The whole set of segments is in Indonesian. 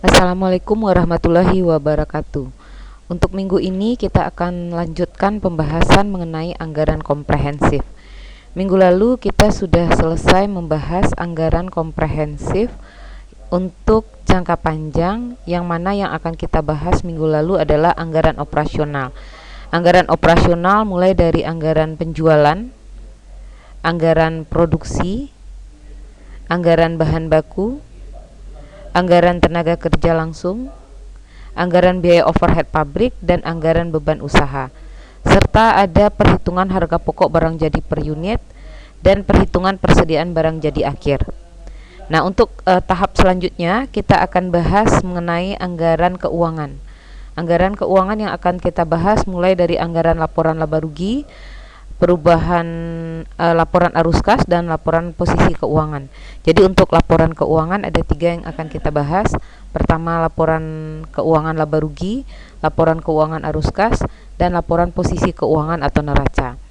Assalamualaikum warahmatullahi wabarakatuh. Untuk minggu ini kita akan lanjutkan pembahasan mengenai anggaran komprehensif. Minggu lalu kita sudah selesai membahas anggaran komprehensif untuk jangka panjang, yang mana yang akan kita bahas minggu lalu adalah anggaran operasional. Anggaran operasional mulai dari anggaran penjualan, anggaran produksi, anggaran bahan baku, anggaran tenaga kerja langsung, anggaran biaya overhead pabrik, dan anggaran beban usaha, serta ada perhitungan harga pokok barang jadi per unit dan perhitungan persediaan barang jadi akhir. Nah, untuk tahap selanjutnya kita akan bahas mengenai anggaran keuangan. Anggaran keuangan yang akan kita bahas mulai dari anggaran laporan laba rugi, perubahan laporan arus kas, dan laporan posisi keuangan. Jadi untuk laporan keuangan ada 3 yang akan kita bahas. Pertama, laporan keuangan laba rugi, laporan keuangan arus kas, dan laporan posisi keuangan atau neraca.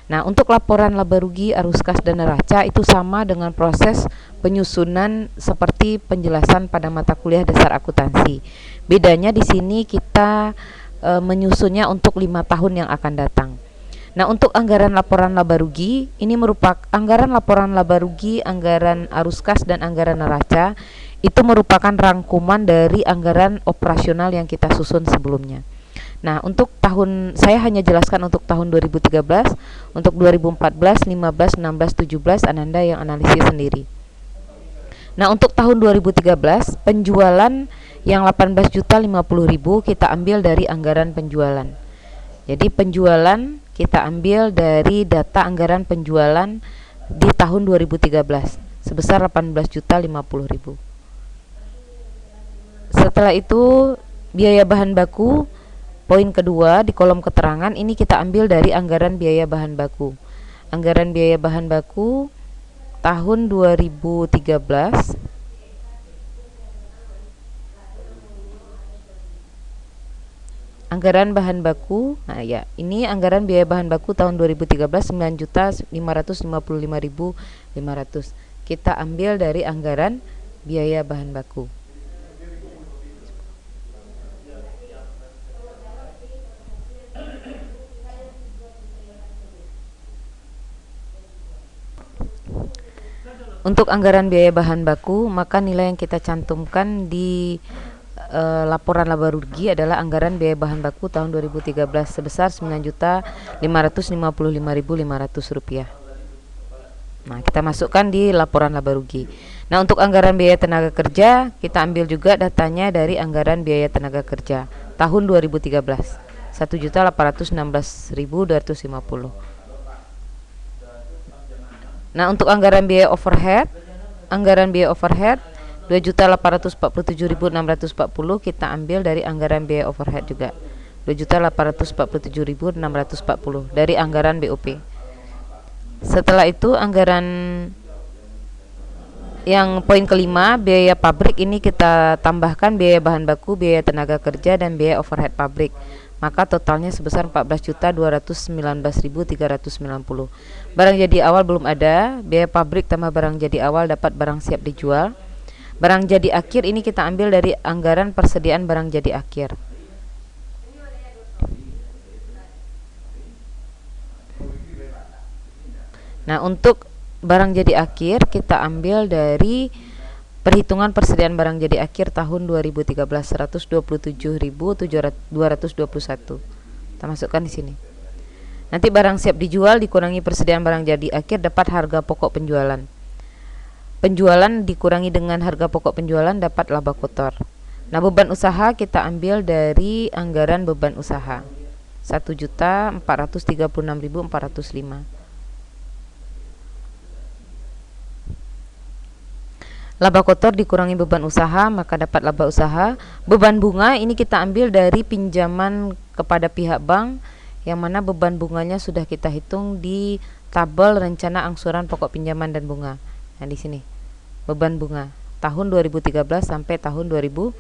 Nah, untuk laporan laba rugi, arus kas, dan neraca itu sama dengan proses penyusunan seperti penjelasan pada mata kuliah dasar akuntansi. Bedanya di sini kita menyusunnya untuk 5 tahun yang akan datang. Nah, untuk anggaran laporan laba rugi, ini merupakan anggaran laporan laba rugi, anggaran arus kas, dan anggaran neraca itu merupakan rangkuman dari anggaran operasional yang kita susun sebelumnya. Nah, untuk saya hanya jelaskan untuk tahun 2013, untuk 2014, 15, 16, 17 Ananda yang analisis sendiri. Nah, untuk tahun 2013, penjualan yang 18.050.000 kita ambil dari anggaran penjualan. Jadi penjualan kita ambil dari data anggaran penjualan di tahun 2013 sebesar 18.050.000. Setelah itu biaya bahan baku, poin kedua di kolom keterangan ini kita ambil dari anggaran biaya bahan baku. Anggaran biaya bahan baku tahun 2013 anggaran bahan baku. Nah ya, ini anggaran biaya bahan baku tahun 2013 9.555.500. Kita ambil dari anggaran biaya bahan baku. Untuk anggaran biaya bahan baku, maka nilai yang kita cantumkan di laporan laba rugi adalah anggaran biaya bahan baku tahun 2013 sebesar Rp9.555.500. Nah, kita masukkan di laporan laba rugi. Nah, untuk anggaran biaya tenaga kerja, kita ambil juga datanya dari anggaran biaya tenaga kerja tahun 2013 Rp1.816.250. Nah, untuk anggaran biaya overhead 2.847.640 kita ambil dari anggaran biaya overhead juga 2.847.640 dari anggaran BOP. Setelah itu anggaran yang poin kelima, biaya pabrik, ini kita tambahkan biaya bahan baku, biaya tenaga kerja, dan biaya overhead pabrik. Maka totalnya sebesar 14.219.390. Barang jadi awal belum ada, biaya pabrik tambah barang jadi awal dapat barang siap dijual. Barang jadi akhir ini kita ambil dari anggaran persediaan barang jadi akhir. Nah, untuk barang jadi akhir kita ambil dari perhitungan persediaan barang jadi akhir tahun 2013 127.221. Kita masukkan di sini. Nanti barang siap dijual dikurangi persediaan barang jadi akhir dapat harga pokok penjualan. Penjualan dikurangi dengan harga pokok penjualan dapat laba kotor. Nah, beban usaha kita ambil dari anggaran beban usaha 1.436.405. Laba kotor dikurangi beban usaha, maka dapat laba usaha. Beban bunga ini kita ambil dari pinjaman kepada pihak bank, yang mana beban bunganya sudah kita hitung di tabel rencana angsuran pokok pinjaman dan bunga. Nah, di sini beban bunga tahun 2013 sampai tahun 2017.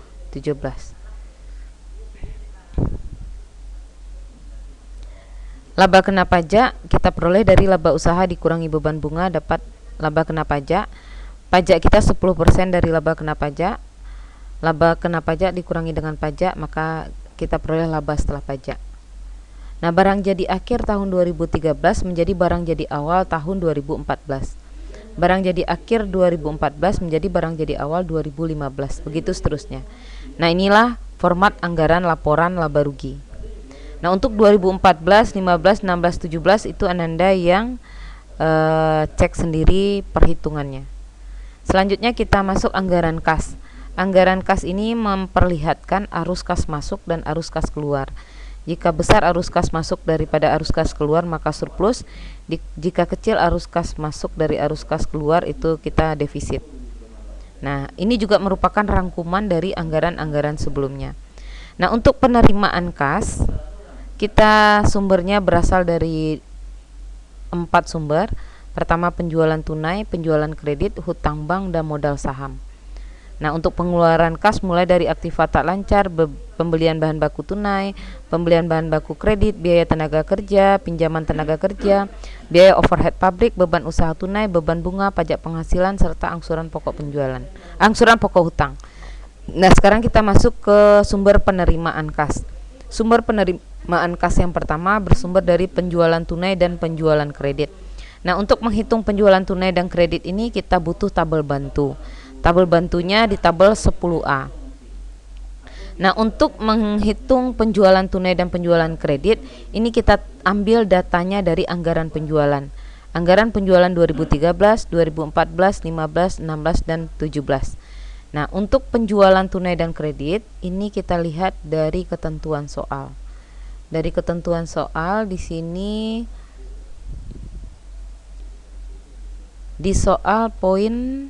Laba kena pajak kita peroleh dari laba usaha dikurangi beban bunga dapat laba kena pajak. Pajak kita 10% dari laba kena pajak. Laba kena pajak dikurangi dengan pajak, maka kita peroleh laba setelah pajak. Nah, barang jadi akhir tahun 2013 menjadi barang jadi awal tahun 2014. Barang jadi akhir 2014 menjadi barang jadi awal 2015. Begitu seterusnya. Nah, inilah format anggaran laporan laba rugi. Nah, untuk 2014, 15, 16, 17 itu Ananda yang cek sendiri perhitungannya. Selanjutnya kita masuk anggaran kas. Anggaran kas ini memperlihatkan arus kas masuk dan arus kas keluar. Jika besar arus kas masuk daripada arus kas keluar, maka surplus. Jika kecil arus kas masuk dari arus kas keluar, itu kita defisit. Nah, ini juga merupakan rangkuman dari anggaran-anggaran sebelumnya. Nah, untuk penerimaan kas, kita sumbernya berasal dari 4 sumber. Pertama, penjualan tunai, penjualan kredit, hutang bank, dan modal saham. Nah, untuk pengeluaran kas mulai dari aktiva tak lancar, pembelian bahan baku tunai, pembelian bahan baku kredit, biaya tenaga kerja, pinjaman tenaga kerja, biaya overhead pabrik, beban usaha tunai, beban bunga, pajak penghasilan, serta angsuran pokok penjualan, angsuran pokok hutang. Nah, sekarang kita masuk ke sumber penerimaan kas. Sumber penerimaan kas yang pertama bersumber dari penjualan tunai dan penjualan kredit. Nah, untuk menghitung penjualan tunai dan kredit ini kita butuh tabel bantu. Tabel bantunya di tabel 10A. Nah, untuk menghitung penjualan tunai dan penjualan kredit, ini kita ambil datanya dari anggaran penjualan. Anggaran penjualan 2013, 2014, 15, 16, dan 17. Nah, untuk penjualan tunai dan kredit, ini kita lihat dari ketentuan soal. Dari ketentuan soal di sini di soal poin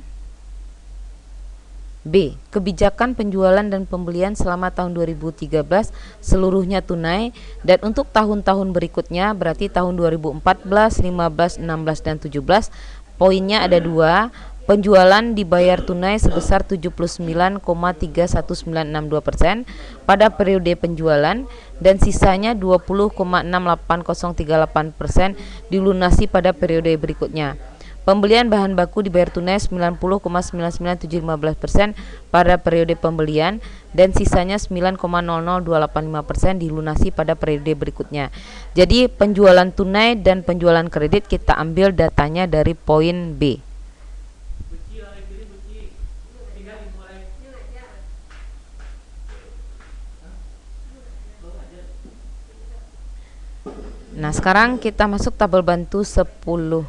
B, kebijakan penjualan dan pembelian selama tahun 2013 seluruhnya tunai, dan untuk tahun-tahun berikutnya berarti tahun 2014, 15, 16, dan 17, poinnya ada 2. Penjualan dibayar tunai sebesar 79,31962% pada periode penjualan, dan sisanya 20,68038% dilunasi pada periode berikutnya. Pembelian bahan baku dibayar tunai 90,99715% pada periode pembelian, dan sisanya 9,00285% dilunasi pada periode berikutnya. Jadi penjualan tunai dan penjualan kredit kita ambil datanya dari poin B. Nah, sekarang kita masuk tabel bantu 10.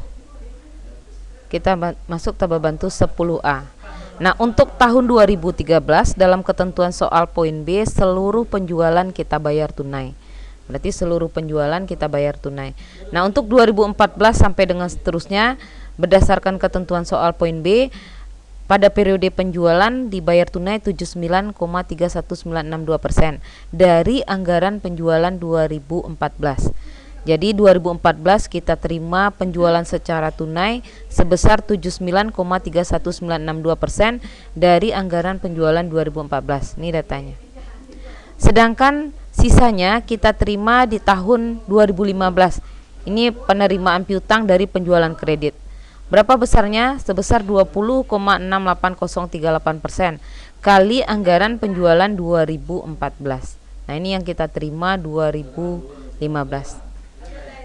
Kita masuk tabel bantu 10A. Nah, untuk tahun 2013 dalam ketentuan soal poin B, seluruh penjualan kita bayar tunai. Berarti seluruh penjualan kita bayar tunai. Nah, untuk 2014 sampai dengan seterusnya berdasarkan ketentuan soal poin B, pada periode penjualan dibayar tunai 79,31962% dari anggaran penjualan 2014. Jadi 2014 kita terima penjualan secara tunai sebesar 79,31962% dari anggaran penjualan 2014. Ini datanya. Sedangkan sisanya kita terima di tahun 2015. Ini penerimaan piutang dari penjualan kredit. Berapa besarnya? Sebesar 20,68038% kali anggaran penjualan 2014. Nah, ini yang kita terima 2015.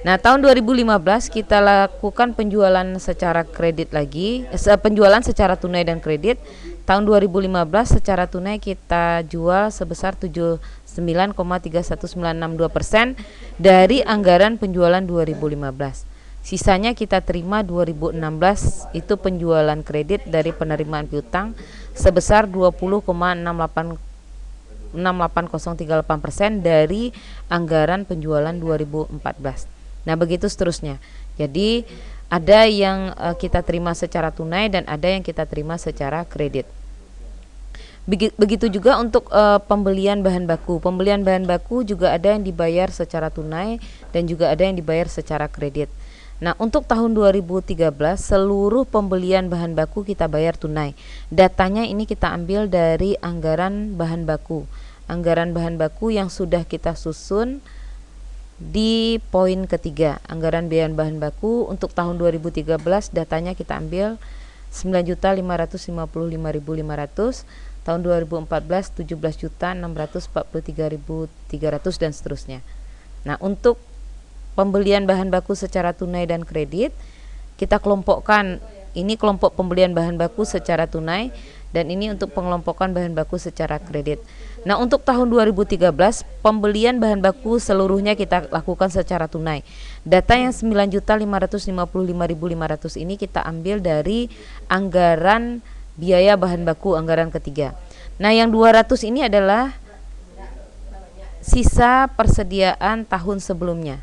Nah, tahun 2015 kita lakukan penjualan secara kredit lagi, penjualan secara tunai dan kredit. Tahun 2015 secara tunai kita jual sebesar 79,31962% dari anggaran penjualan 2015. Sisanya kita terima 2016 itu penjualan kredit dari penerimaan piutang sebesar 20,68038% dari anggaran penjualan 2014. Nah, begitu seterusnya. Jadi ada yang kita terima secara tunai dan ada yang kita terima secara kredit. Begitu juga untuk pembelian bahan baku. Pembelian bahan baku juga ada yang dibayar secara tunai dan juga ada yang dibayar secara kredit. Nah, untuk tahun 2013 seluruh pembelian bahan baku kita bayar tunai. Datanya ini kita ambil dari anggaran bahan baku. Anggaran bahan baku yang sudah kita susun di poin ketiga. Anggaran biaya bahan baku untuk tahun 2013 datanya kita ambil 9.555.500. tahun 2014 17.643.300 dan seterusnya. Nah, untuk pembelian bahan baku secara tunai dan kredit, kita kelompokkan. Ini kelompok pembelian bahan baku secara tunai dan ini untuk pengelompokan bahan baku secara kredit. Nah, untuk tahun 2013 pembelian bahan baku seluruhnya kita lakukan secara tunai. Data yang 9.555.500 ini kita ambil dari anggaran biaya bahan baku anggaran ketiga. Nah, yang 200 ini adalah sisa persediaan tahun sebelumnya.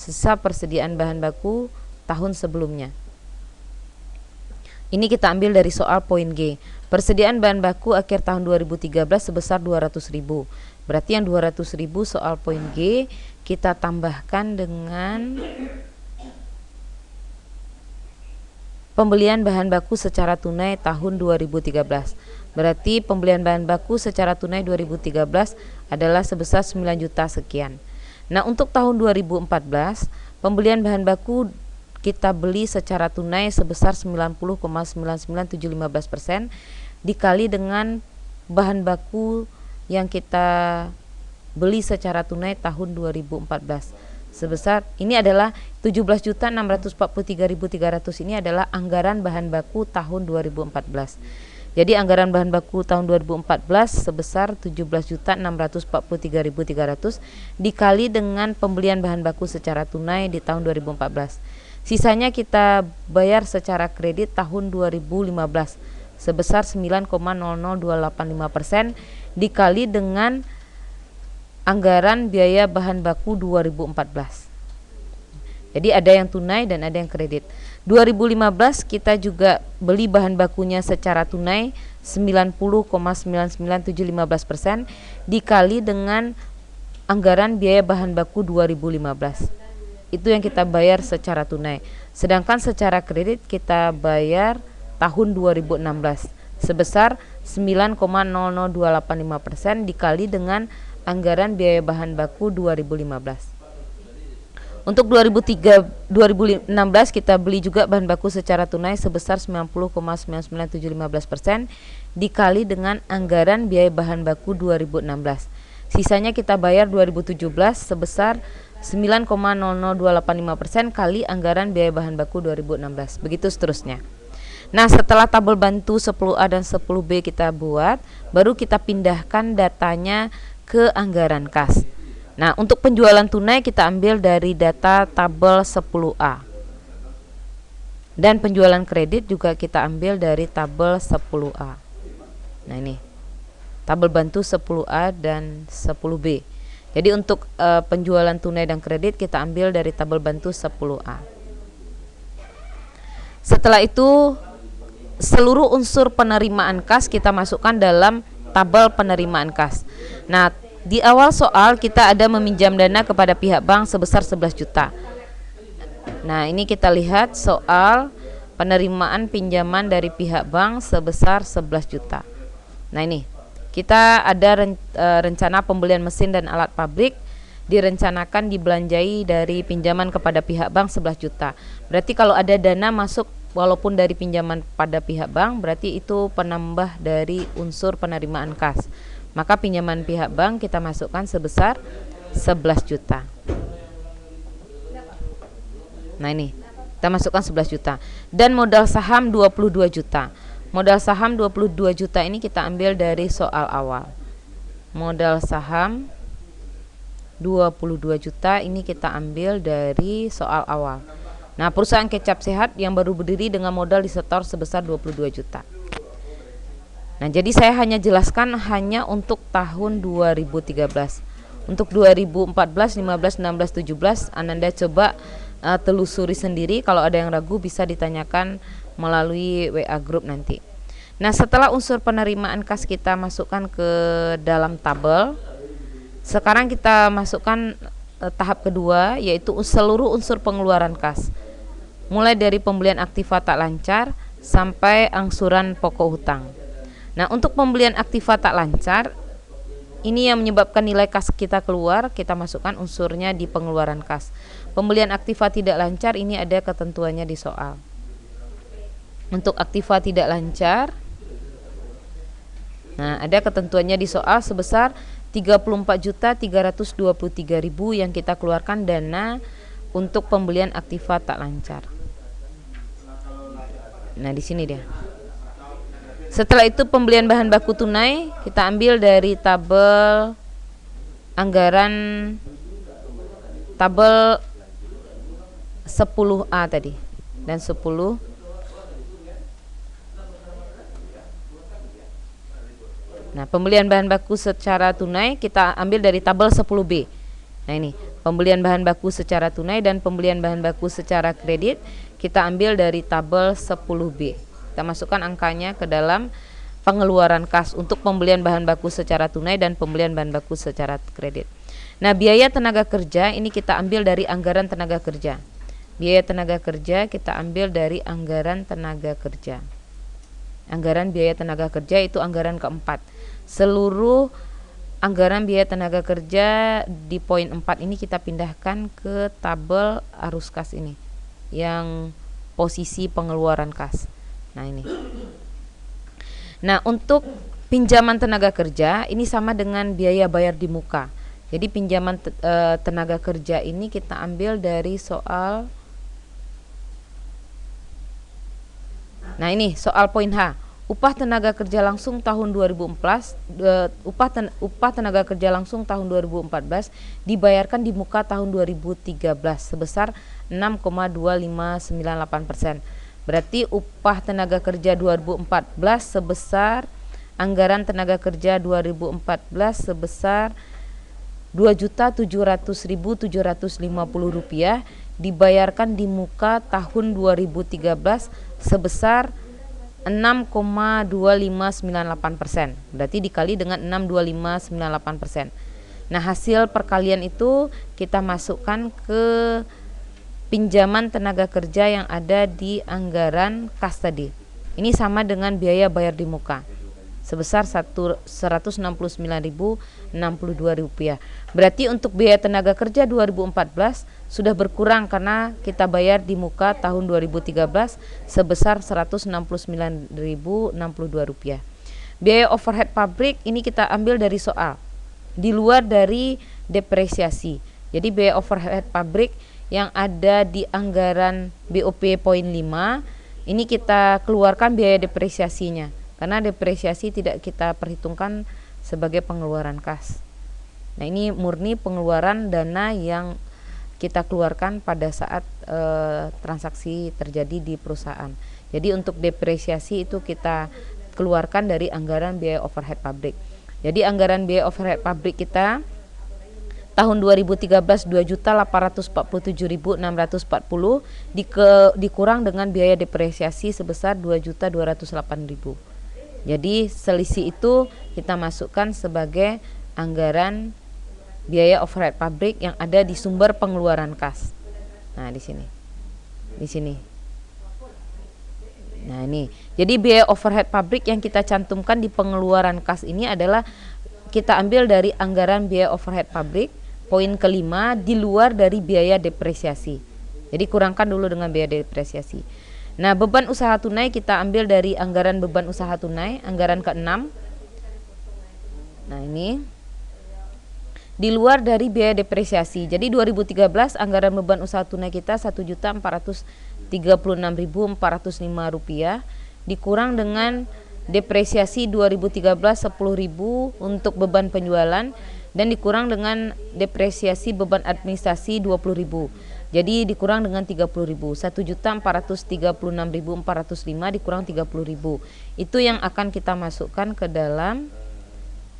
Sisa persediaan bahan baku tahun sebelumnya. Ini kita ambil dari soal poin G. Persediaan bahan baku akhir tahun 2013 sebesar 200.000. Berarti yang 200.000 soal poin G kita tambahkan dengan pembelian bahan baku secara tunai tahun 2013. Berarti pembelian bahan baku secara tunai 2013 adalah sebesar 9 juta sekian. Nah, untuk tahun 2014 pembelian bahan baku kita beli secara tunai sebesar 90,99715% dikali dengan bahan baku yang kita beli secara tunai tahun 2014 sebesar, ini adalah 17.643.300. Ini adalah anggaran bahan baku tahun 2014. Jadi anggaran bahan baku tahun 2014 sebesar 17.643.300 dikali dengan pembelian bahan baku secara tunai di tahun 2014. Sisanya kita bayar secara kredit tahun 2015 sebesar 9,00285% dikali dengan anggaran biaya bahan baku 2014. Jadi ada yang tunai dan ada yang kredit. 2015 kita juga beli bahan bakunya secara tunai 90,99715% dikali dengan anggaran biaya bahan baku 2015. Itu yang kita bayar secara tunai. Sedangkan secara kredit kita bayar tahun 2016 sebesar 9,00285% dikali dengan anggaran biaya bahan baku 2015. Untuk 2016 kita beli juga bahan baku secara tunai sebesar 90,99715% dikali dengan anggaran biaya bahan baku 2016. Sisanya kita bayar 2017 sebesar 9,00285% kali anggaran biaya bahan baku 2016. Begitu seterusnya. Nah, setelah tabel bantu 10A dan 10B kita buat, baru kita pindahkan datanya ke anggaran kas. Nah, untuk penjualan tunai kita ambil dari data tabel 10A. Dan penjualan kredit juga kita ambil dari tabel 10A. Nah, ini tabel bantu 10A dan 10B. Jadi untuk penjualan tunai dan kredit kita ambil dari tabel bantu 10A. Setelah itu seluruh unsur penerimaan kas kita masukkan dalam tabel penerimaan kas. Nah, di awal soal kita ada meminjam dana kepada pihak bank sebesar 11 juta. Nah, ini kita lihat soal penerimaan pinjaman dari pihak bank sebesar 11 juta. Nah, ini kita ada rencana pembelian mesin dan alat pabrik direncanakan dibelanjai dari pinjaman kepada pihak bank 11 juta. Berarti kalau ada dana masuk walaupun dari pinjaman pada pihak bank, berarti itu penambah dari unsur penerimaan kas. Maka pinjaman pihak bank kita masukkan sebesar 11 juta. Nah, ini kita masukkan 11 juta. Dan modal saham 22 juta. Modal saham 22 juta ini kita ambil dari soal awal. Modal saham 22 juta ini kita ambil dari soal awal. Nah, perusahaan kecap sehat yang baru berdiri dengan modal disetor sebesar 22 juta. Nah, jadi saya hanya jelaskan hanya untuk tahun 2013. Untuk 2014, 15, 16, 17 Ananda coba telusuri sendiri. Kalau ada yang ragu bisa ditanyakan melalui WA group nanti. Nah, setelah unsur penerimaan kas kita masukkan ke dalam tabel, sekarang kita masukkan tahap kedua, yaitu seluruh unsur pengeluaran kas. Mulai dari pembelian aktiva tak lancar sampai angsuran pokok hutang. Nah, untuk pembelian aktiva tak lancar, ini yang menyebabkan nilai kas kita keluar, kita masukkan unsurnya di pengeluaran kas. Pembelian aktiva tidak lancar, ini ada ketentuannya di soal. Untuk aktiva tidak lancar, Nah, ada ketentuannya di soal sebesar 34.323.000 yang kita keluarkan dana untuk pembelian aktiva tak lancar. Nah, di sini dia. Setelah itu pembelian bahan baku tunai kita ambil dari tabel anggaran tabel 10A tadi dan 10. Nah, pembelian bahan baku secara tunai kita ambil dari tabel 10B. Nah, ini pembelian bahan baku secara tunai dan pembelian bahan baku secara kredit kita ambil dari tabel 10B. Kita masukkan angkanya ke dalam pengeluaran kas untuk pembelian bahan baku secara tunai dan pembelian bahan baku secara kredit. Nah, biaya tenaga kerja ini kita ambil dari anggaran tenaga kerja. Biaya tenaga kerja kita ambil dari anggaran tenaga kerja. Anggaran biaya tenaga kerja itu anggaran keempat. Seluruh anggaran biaya tenaga kerja di poin 4 ini kita pindahkan ke tabel arus kas ini yang posisi pengeluaran kas. Nah, ini. Nah, untuk pinjaman tenaga kerja ini sama dengan biaya bayar di muka. Jadi pinjaman tenaga kerja ini kita ambil dari soal. Nah, ini soal poin H. Upah tenaga kerja langsung tahun 2014 upah tenaga kerja langsung tahun 2014 dibayarkan di muka tahun 2013 sebesar 6,2598%. Berarti upah tenaga kerja 2014 sebesar anggaran tenaga kerja 2014 sebesar Rp2.700.750 dibayarkan di muka tahun 2013 sebesar 6,2598%. Berarti dikali dengan 6,2598%. Nah, hasil perkalian itu kita masukkan ke pinjaman tenaga kerja yang ada di anggaran kas tadi. Ini sama dengan biaya bayar di muka sebesar Rp169.062. Berarti untuk biaya tenaga kerja 2014 sudah berkurang karena kita bayar di muka tahun 2013 sebesar Rp169.062. Biaya overhead pabrik ini kita ambil dari soal di luar dari depresiasi. Jadi biaya overhead pabrik yang ada di anggaran BOP poin 5 ini kita keluarkan biaya depresiasinya karena depresiasi tidak kita perhitungkan sebagai pengeluaran kas. Nah, ini murni pengeluaran dana yang kita keluarkan pada saat transaksi terjadi di perusahaan. Jadi untuk depresiasi itu kita keluarkan dari anggaran biaya overhead pabrik. Jadi anggaran biaya overhead pabrik kita tahun 2013 Rp2.847.640 dikurang dengan biaya depresiasi sebesar Rp2.208.000. Jadi selisih itu kita masukkan sebagai anggaran biaya overhead pabrik yang ada di sumber pengeluaran kas. Nah, di sini. Di sini. Nah, ini. Jadi biaya overhead pabrik yang kita cantumkan di pengeluaran kas ini adalah kita ambil dari anggaran biaya overhead pabrik poin kelima di luar dari biaya depresiasi. Jadi kurangkan dulu dengan biaya depresiasi. Nah, beban usaha tunai kita ambil dari anggaran beban usaha tunai, anggaran ke-6. Nah, ini di luar dari biaya depresiasi. Jadi 2013 anggaran beban usaha tunai kita Rp1.436.405 dikurang dengan depresiasi 2013 10.000 untuk beban penjualan dan dikurang dengan depresiasi beban administrasi 20.000. Jadi dikurang dengan 30.000. 1.436.405 dikurang 30.000. Itu yang akan kita masukkan ke dalam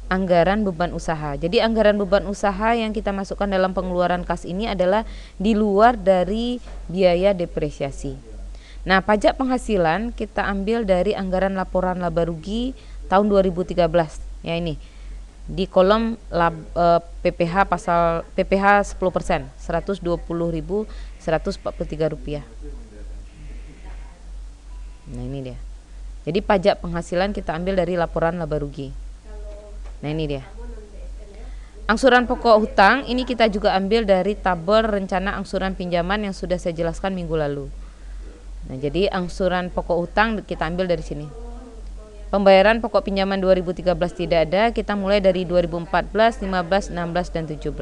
anggaran beban usaha. Jadi anggaran beban usaha yang kita masukkan dalam pengeluaran kas ini adalah di luar dari biaya depresiasi. Nah, pajak penghasilan kita ambil dari anggaran laporan laba rugi tahun 2013. Ya, ini di kolom PPH pasal PPH 10% Rp120.143. Nah, ini dia. Jadi pajak penghasilan kita ambil dari laporan laba rugi. Nah, ini dia. Angsuran pokok hutang ini kita juga ambil dari tabel rencana angsuran pinjaman yang sudah saya jelaskan minggu lalu. Nah, jadi angsuran pokok hutang kita ambil dari sini. Pembayaran pokok pinjaman 2013 tidak ada, kita mulai dari 2014, 15, 16 dan 17.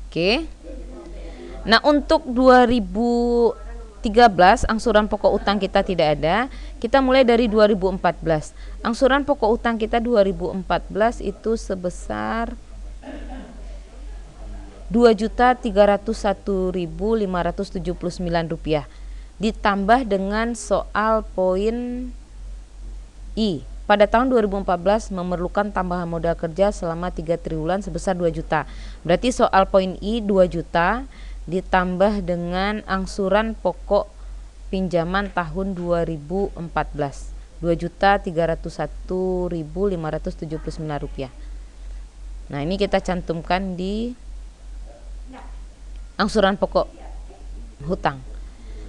Oke. Nah, untuk 2013 angsuran pokok utang kita tidak ada. Kita mulai dari 2014. Angsuran pokok utang kita 2014 itu sebesar Rp2.301.579 ditambah dengan soal poin I. Pada tahun 2014 memerlukan tambahan modal kerja selama 3 triwulan sebesar 2 juta. Berarti soal poin I 2 juta ditambah dengan angsuran pokok pinjaman tahun 2014 Rp2.301.579. Nah, ini kita cantumkan di angsuran pokok hutang.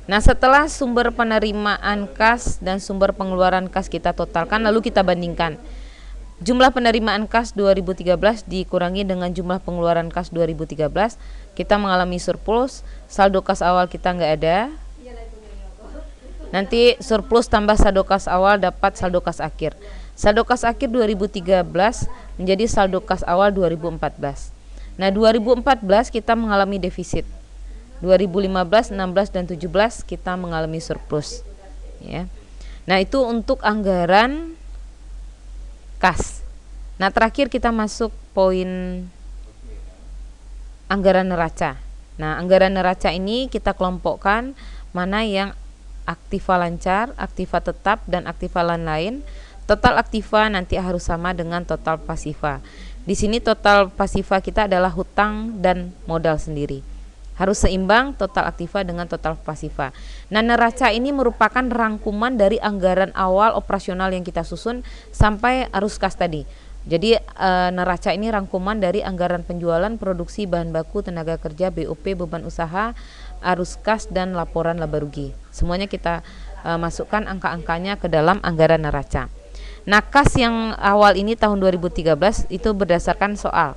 Nah, setelah sumber penerimaan kas dan sumber pengeluaran kas kita totalkan, lalu kita bandingkan. Jumlah penerimaan kas 2013 dikurangi dengan jumlah pengeluaran kas 2013, kita mengalami surplus. Saldo kas awal kita nggak ada. Nanti surplus tambah saldo kas awal dapat saldo kas akhir. Saldo kas akhir 2013 menjadi saldo kas awal 2014. Nah, 2014 kita mengalami defisit. 2015, 16 dan 17 kita mengalami surplus, ya. Nah, itu untuk anggaran kas. Nah, terakhir kita masuk poin anggaran neraca. Nah, anggaran neraca ini kita kelompokkan mana yang aktiva lancar, aktiva tetap, dan aktiva lain-lain. Total aktiva nanti harus sama dengan total pasiva. Di sini total pasiva kita adalah hutang dan modal sendiri. Harus seimbang total aktiva dengan total pasiva. Nah, neraca ini merupakan rangkuman dari anggaran awal operasional yang kita susun sampai arus kas tadi. Jadi neraca ini rangkuman dari anggaran penjualan, produksi, bahan baku, tenaga kerja, BOP, beban usaha, arus kas, dan laporan laba rugi. Semuanya kita masukkan angka-angkanya ke dalam anggaran neraca. Nah, kas yang awal ini tahun 2013 itu berdasarkan soal.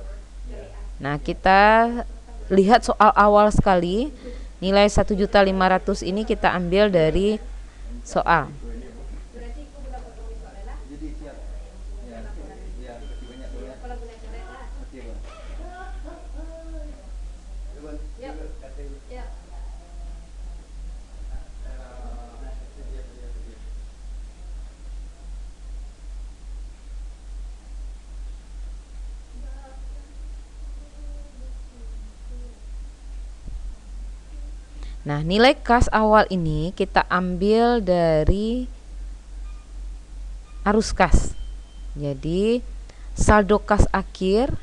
Nah, kita lihat soal awal sekali, nilai 1.500.000 ini kita ambil dari soal. Nah, nilai kas awal ini kita ambil dari arus kas. Jadi saldo kas akhir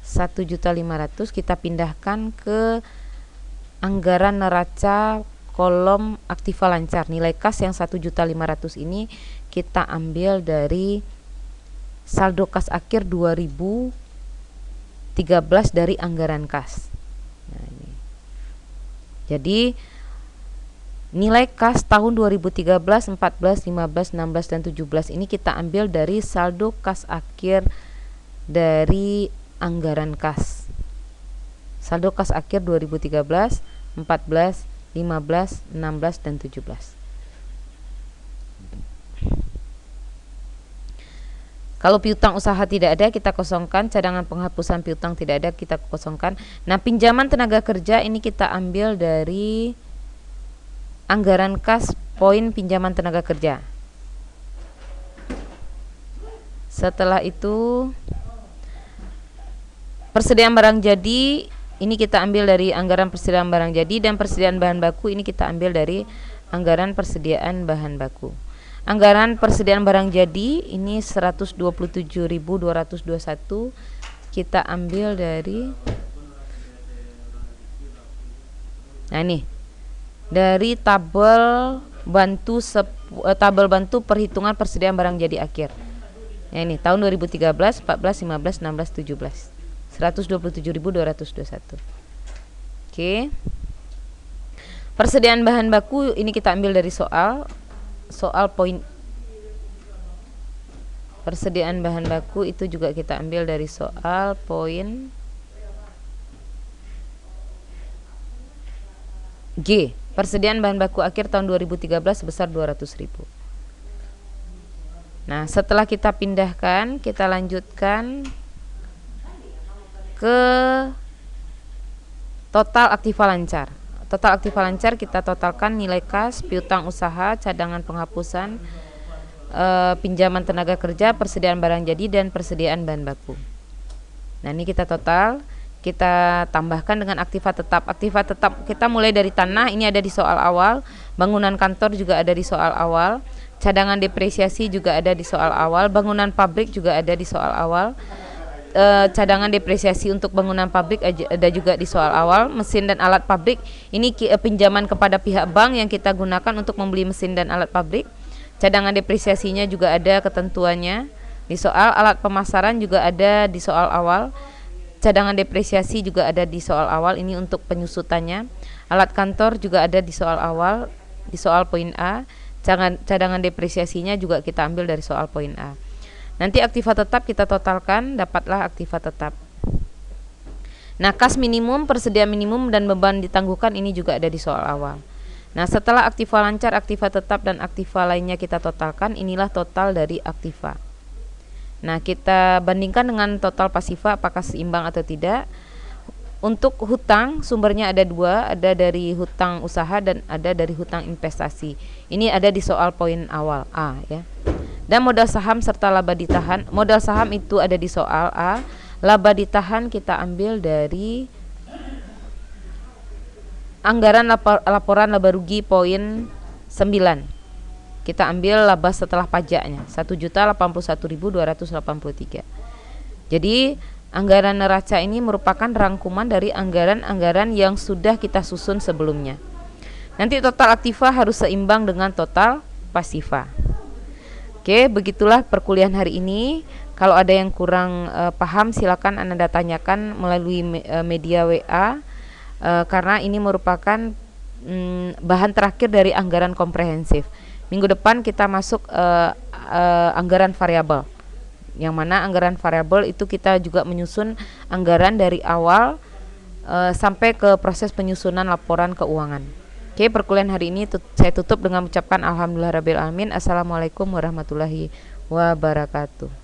1.500.000 kita pindahkan ke anggaran neraca kolom aktiva lancar. Nilai kas yang 1.500.000 ini kita ambil dari saldo kas akhir 2013 dari anggaran kas. Nah, ini. Jadi nilai kas tahun 2013, 14, 15, 16 dan 17 ini kita ambil dari saldo kas akhir dari anggaran kas. Saldo kas akhir 2013, 14, 15, 16 dan 17. Kalau piutang usaha tidak ada, kita kosongkan. Cadangan penghapusan piutang tidak ada, kita kosongkan. Nah, pinjaman tenaga kerja ini kita ambil dari anggaran kas poin pinjaman tenaga kerja. Setelah itu persediaan barang jadi ini kita ambil dari anggaran persediaan barang jadi, dan persediaan bahan baku ini kita ambil dari anggaran persediaan bahan baku. Anggaran persediaan barang jadi ini 127.221 kita ambil dari, nah ini dari tabel bantu perhitungan persediaan barang jadi akhir. Ya, ini tahun 2013, 14, 15, 16, 17. 127.221. Oke. Persediaan bahan baku ini kita ambil dari soal poin. Persediaan bahan baku itu juga kita ambil dari soal poin G. Persediaan bahan baku akhir tahun 2013 sebesar 200.000. Nah, setelah kita pindahkan, kita lanjutkan ke total aktiva lancar. Total aktiva lancar kita totalkan nilai kas, piutang usaha, cadangan penghapusan, pinjaman tenaga kerja, persediaan barang jadi, dan persediaan bahan baku. Nah, ini kita total, kita tambahkan dengan aktiva tetap. Aktiva tetap kita mulai dari tanah, ini ada di soal awal. Bangunan kantor juga ada di soal awal. Cadangan depresiasi juga ada di soal awal. Bangunan pabrik juga ada di soal awal. Cadangan depresiasi untuk bangunan pabrik ada juga di soal awal. Mesin dan alat pabrik ini pinjaman kepada pihak bank yang kita gunakan untuk membeli mesin dan alat pabrik. Cadangan depresiasinya juga ada ketentuannya di soal. Alat pemasaran juga ada di soal awal. Cadangan depresiasi juga ada di soal awal, ini untuk penyusutannya. Alat kantor juga ada di soal awal, di soal poin A. Cadangan depresiasinya juga kita ambil dari soal poin A. Nanti aktiva tetap kita totalkan, dapatlah aktiva tetap. Nah, kas minimum, persediaan minimum, dan beban ditangguhkan ini juga ada di soal awal. Nah, setelah aktiva lancar, aktiva tetap, dan aktiva lainnya kita totalkan, inilah total dari aktiva. Nah, kita bandingkan dengan total pasiva apakah seimbang atau tidak. Untuk hutang, sumbernya ada dua, ada dari hutang usaha dan ada dari hutang investasi. Ini ada di soal poin awal A ya. Dan modal saham serta laba ditahan. Modal saham itu ada di soal A. Laba ditahan kita ambil dari anggaran laporan laba rugi poin 9. Kita ambil laba setelah pajaknya 1.081.283. Jadi anggaran neraca ini merupakan rangkuman dari anggaran-anggaran yang sudah kita susun sebelumnya. Nanti total aktiva harus seimbang dengan total pasiva. Oke, begitulah perkuliahan hari ini. Kalau ada yang kurang paham, silakan Anda tanyakan melalui media WA, karena ini merupakan bahan terakhir dari anggaran komprehensif. Minggu depan kita masuk anggaran variabel, yang mana anggaran variabel itu kita juga menyusun anggaran dari awal sampai ke proses penyusunan laporan keuangan. Oke, perkuliahan hari ini saya tutup dengan mengucapkan alhamdulillahirabbil alamin. Assalamualaikum warahmatullahi wabarakatuh.